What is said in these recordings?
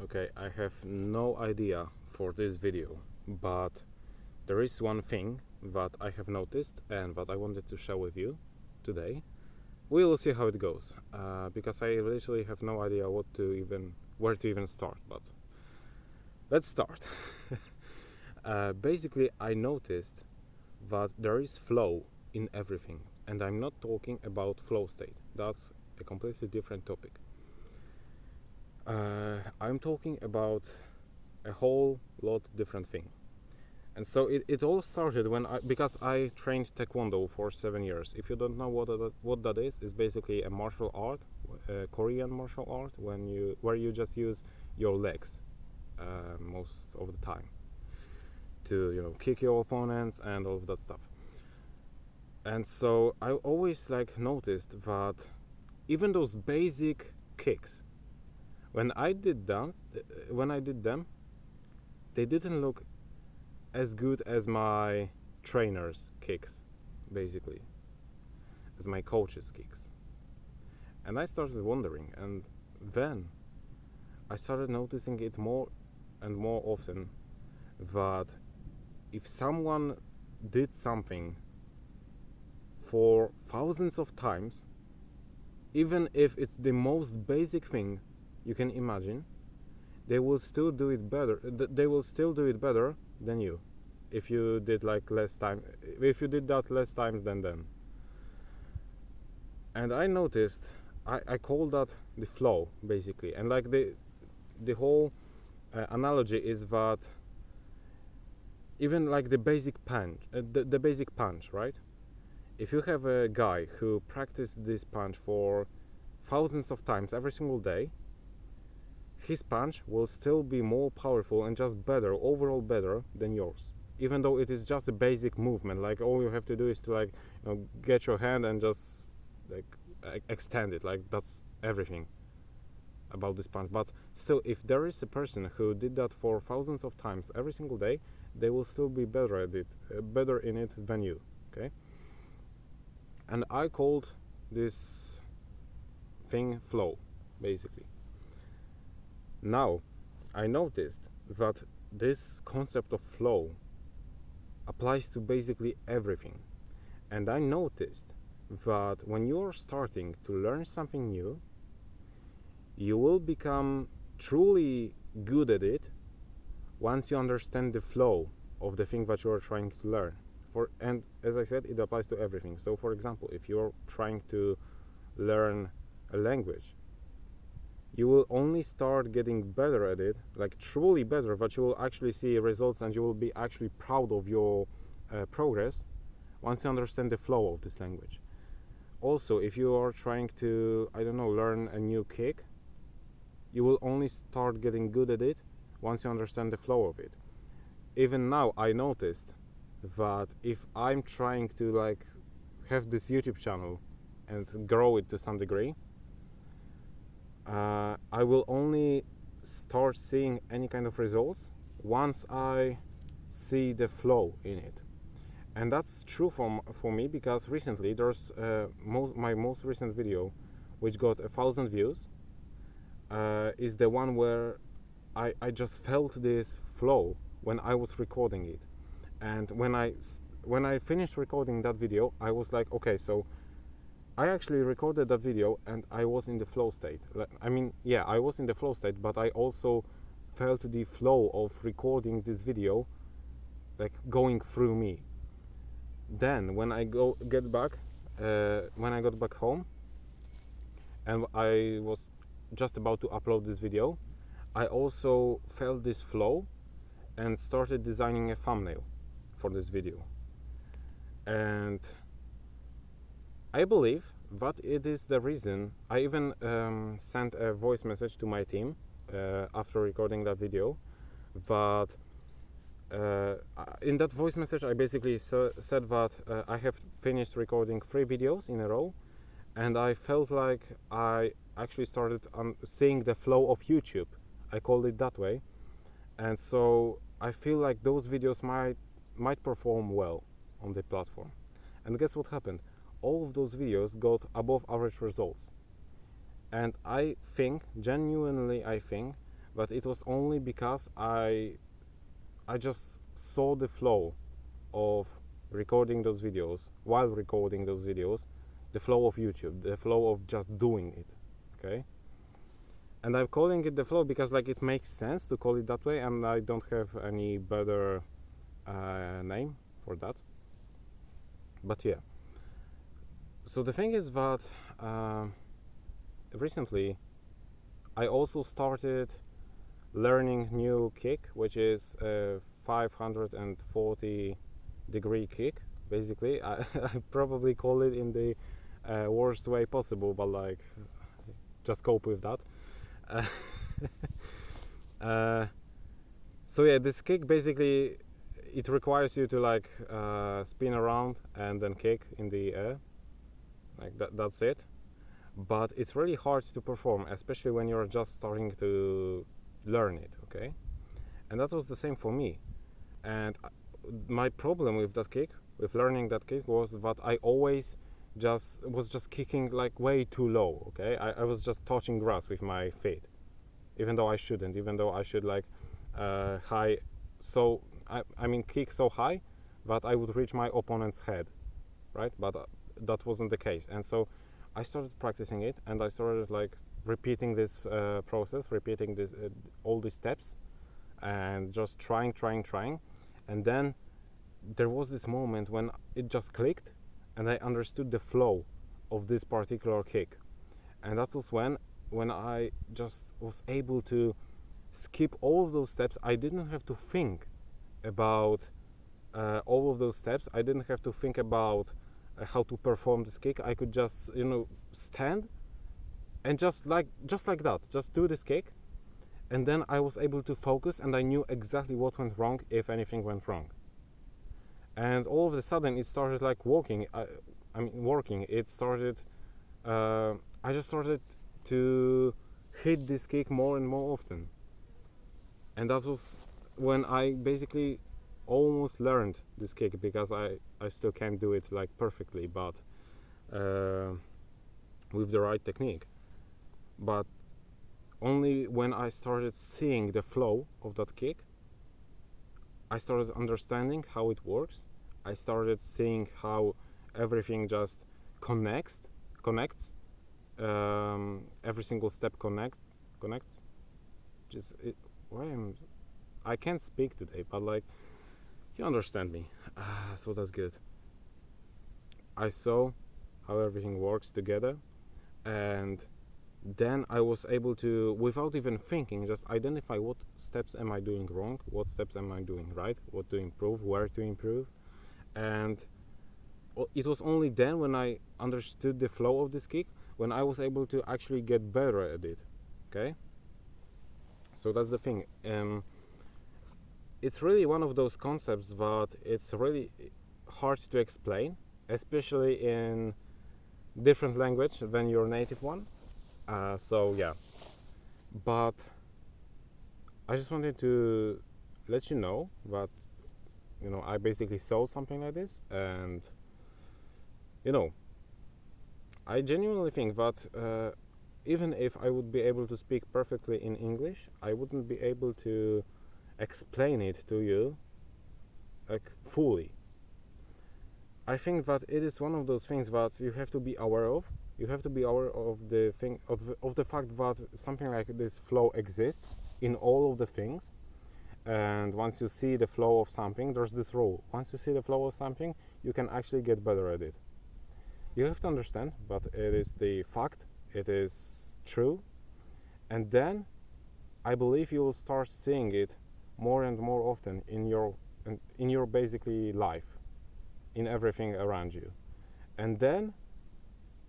Okay, I have no idea for this video, but there is one thing that I have noticed and that I wanted to share with you today. We will see how it goes, because I literally have no idea where to even start. But let's start. Basically, I noticed that there is flow in everything, and I'm not talking about flow state. That's a completely different topic. I'm talking about a whole lot different thing. And so it all started because I trained taekwondo for 7 years. If you don't know what that is, it's basically a martial art, a Korean martial art, where you just use your legs most of the time to kick your opponents and all of that stuff. And so I always noticed that even those basic kicks, when I did them, they didn't look as good as my trainer's kicks, basically, as my coach's kicks. And I started wondering, and then I started noticing it more and more often, that if someone did something for thousands of times, even if it's the most basic thing you can imagine, they will still do it better. They will still do it better than you, if you did if you did that less times than them. And I noticed, I call that the flow, basically. And the whole analogy is that even the basic punch, the basic punch, right? If you have a guy who practiced this punch for thousands of times every single day, his punch will still be more powerful and just overall better than yours, even though it is just a basic movement. All you have to do is to get your hand and just extend it. That's everything about this punch. But still, if there is a person who did that for thousands of times every single day, they will still be better at it, better in it than you. Okay. And I called this thing flow, basically. Now, I noticed that this concept of flow applies to basically everything. And I noticed that when you're starting to learn something new, you will become truly good at it once you understand the flow of the thing that you're trying to learn. And as I said, it applies to everything. So for example, if you're trying to learn a language, you will only start getting better at it, truly better, that you will actually see results and you will be actually proud of your progress once you understand the flow of this language. Also, if you are trying to, learn a new kick, you will only start getting good at it once you understand the flow of it. Even now, I noticed that if I'm trying to have this YouTube channel and grow it to some degree, I will only start seeing any kind of results once I see the flow in it. And that's true for me, because recently there's my most recent video, which got 1,000 views, is the one where I just felt this flow when I was recording it. And when I finished recording that video, I was like, okay, so I actually recorded that video and I was in the flow state. I was in the flow state, but I also felt the flow of recording this video going through me. Then when I got back home and I was just about to upload this video, I also felt this flow and started designing a thumbnail for this video. And I believe that it is the reason. I even sent a voice message to my team after recording that video, that in that voice message I basically said that I have finished recording 3 videos in a row, and I felt like I actually started seeing the flow of YouTube. I called it that way. And so I feel like those videos might perform well on the platform. And guess what happened? All of those videos got above average results. And genuinely I think but it was only because I just saw the flow of recording those videos, while recording those videos, the flow of YouTube, the flow of just doing it, okay? And I'm calling it the flow because like it makes sense to call it that way, and I don't have any better name for that. But yeah, so the thing is that recently I also started learning new kick, which is a 540 degree kick. Basically, I probably call it in the worst way possible, but like just cope with that. So yeah, this kick basically it requires you to like spin around and then kick in the air, like that's it. But it's really hard to perform, especially when you're just starting to learn it, okay? And that was the same for me. And my problem with that kick, with learning that kick, was that I always was just kicking like way too low, okay? I was just touching grass with my feet, even though I shouldn't, even though I should like high, so I mean kick so high that I would reach my opponent's head, right? But that wasn't the case. And so I started practicing it, and I started like repeating this process, repeating this all these steps, and just trying, and then there was this moment when it just clicked, and I understood the flow of this particular kick, and that was when I just was able to skip all of those steps. I didn't have to think about all of those steps. I didn't have to think about how to perform this kick. I could just stand and just like that, just do this kick, and then I was able to focus, and I knew exactly what went wrong if anything went wrong. And all of a sudden it started like working. It started I just started to hit this kick more and more often, and that was when I basically almost learned this kick, because I still can't do it like perfectly, but with the right technique. But only when I started seeing the flow of that kick, I started understanding how it works. I started seeing how everything just connects. Every single step connects. Just I can't speak today, but like you understand me. So that's good. I saw how everything works together, and then I was able to, without even thinking, just identify what steps am I doing wrong, what steps am I doing right, what to improve, where to improve. And it was only then, when I understood the flow of this kick, when I was able to actually get better at it. Okay, so that's the thing. It's really one of those concepts that it's really hard to explain, especially in different language than your native one. So yeah, but I just wanted to let you know that I basically saw something like this, and I genuinely think that even if I would be able to speak perfectly in English, I wouldn't be able to explain it to you like fully. I think that it is one of those things that you have to be aware of. You have to be aware of the thing of the fact that something like this flow exists in all of the things. And once you see the flow of something, there's this rule. Once you see the flow of something, you can actually get better at it. You have to understand, but it is the fact, it is true. And then I believe you will start seeing it more and more often in your basically life, in everything around you. And then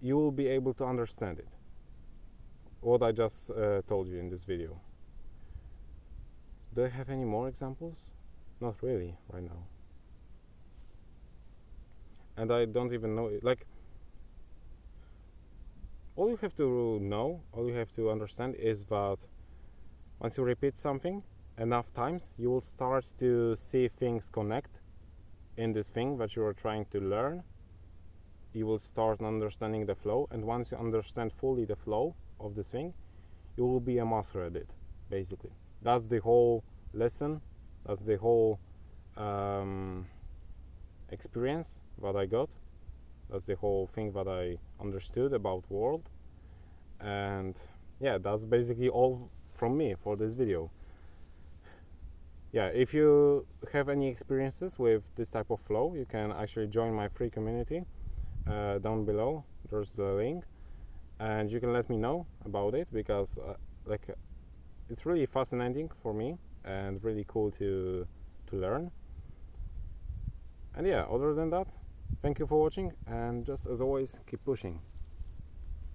you will be able to understand it, what I just told you in this video. Do I have any more examples? Not really right now. And I don't even know, like, all you have to know, all you have to understand is that once you repeat something enough times, you will start to see things connect in this thing that you are trying to learn. You will start understanding the flow, and once you understand fully the flow of this thing, you will be a master at it. basically. That's the whole lesson, that's the whole experience that I got, that's the whole thing that I understood about world. And yeah, that's basically all from me for this video. Yeah, if you have any experiences with this type of flow, you can actually join my free community down below. There's the link, and you can let me know about it, because it's really fascinating for me and really cool to learn. And yeah, other than that, thank you for watching, and just as always, keep pushing.